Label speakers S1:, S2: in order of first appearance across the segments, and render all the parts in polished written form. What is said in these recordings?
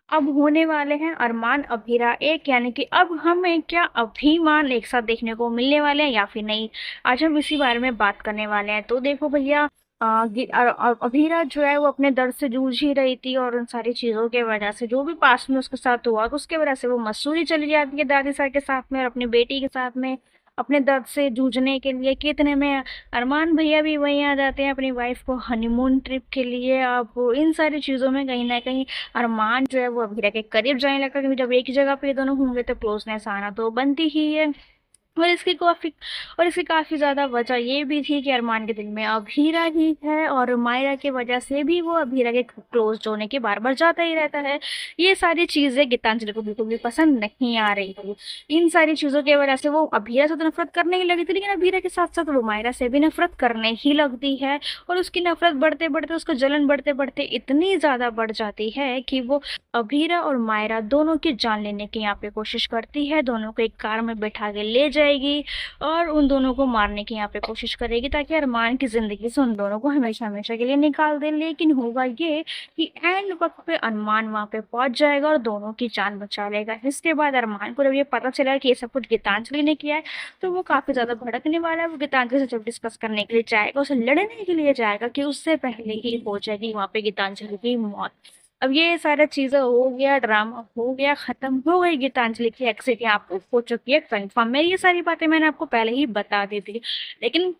S1: अब होने वाले हैं अरमान अभीरा एक, यानी कि अब हमें क्या अभिमान एक साथ देखने को मिलने वाले हैं या फिर नहीं। आज हम इसी बारे में बात करने वाले हैं। तो देखो भैया, अभीरा जो है वो अपने दर्द से जूझ ही रही थी, और उन सारी चीज़ों के वजह से जो भी पास में उसके साथ हुआ, तो उसके वजह से वो मसूरी चली जाती है दादी साहब के साथ में और अपनी बेटी के साथ में अपने दर्द से जूझने के लिए। कितने में अरमान भैया भी वहीं आ जाते हैं अपनी वाइफ को हनीमून ट्रिप के लिए। अब इन सारी चीज़ों में कहीं ना कहीं अरमान जो है वो अभीरा के करीब जाने लगा, क्योंकि जब एक ही जगह पे ये दोनों होंगे तो क्लोजनेस आना तो बनती ही है। और इसकी काफ़ी ज़्यादा वजह ये भी थी कि अरमान के दिल में अभीरा ही है, और मायरा की वजह से भी वो अभीरा के क्लोज होने के बार बार जाता ही रहता है। ये सारी चीज़ें गीतांजलि को बिल्कुल भी पसंद नहीं आ रही थी। इन सारी चीज़ों की वजह से वो अभीरा से तो नफरत करने ही लगी थी, लेकिन अभीरा के साथ साथ वो मायरा से भी नफरत करने ही लगती है। और उसकी नफरत बढ़ते बढ़ते, उसका जलन बढ़ते बढ़ते इतनी ज़्यादा बढ़ जाती है कि वो अभीरा और मायरा दोनों की जान लेने की यहाँ पे कोशिश करती है। दोनों को एक कार में बैठा के ले जाएगी और उन दोनों को मारने की यहाँ पे कोशिश करेगी, ताकि अरमान की जिंदगी से उन दोनों को हमेशा हमेशा के लिए निकाल दे। लेकिन होगा ये कि एंड वक्त पे अरमान वहाँ पे पहुंच जाएगा और दोनों की जान बचा लेगा। इसके बाद अरमान को जब ये पता चला कि ये सब कुछ गीतांजलि ने किया है, तो वो काफी ज्यादा भड़कने वाला है। वो गीतांजलि से जब डिस्कस करने के लिए जाएगा, उसे लड़ने के लिए जाएगा, कि उससे पहले ही हो जाएगी वहाँ पे गीतांजलि की मौत। अब ये सारा चीजें हो गया, ड्रामा हो गया, खत्म हो गई। गीतांजलि की एग्जिट यहाँ पे हो चुकी है कंफर्म। मेरी ये सारी बातें मैंने आपको पहले ही बता दी थी। लेकिन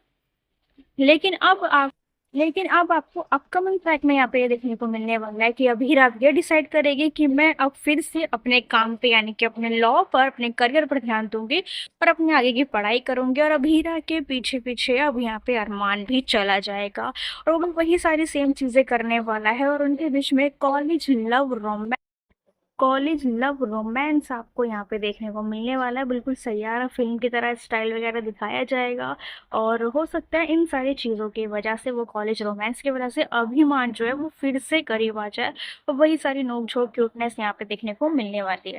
S1: लेकिन अब आप लेकिन अब आपको अपकमिंग ट्रैक में यहाँ पे ये देखने को मिलने वाला है कि अभीरा अब ये डिसाइड करेगी कि मैं अब फिर से अपने काम पे, यानी कि अपने लॉ पर, अपने करियर पर ध्यान दूंगी और अपने आगे की पढ़ाई करूंगी। और अभीरा के पीछे पीछे अब यहाँ पे अरमान भी चला जाएगा, और वो भी वही सारी सेम चीजें करने वाला है। और उनके बीच में कॉलेज लव रोमांस आपको यहाँ पे देखने को मिलने वाला है। बिल्कुल सैयारा फिल्म की तरह स्टाइल वगैरह दिखाया जाएगा। और हो सकता है इन सारी चीज़ों की वजह से, वो कॉलेज रोमांस की वजह से अभिमान जो है वो फिर से करीब आ जाए, और वही सारी नोक झोंक क्यूटनेस यहाँ पे देखने को मिलने वाली है।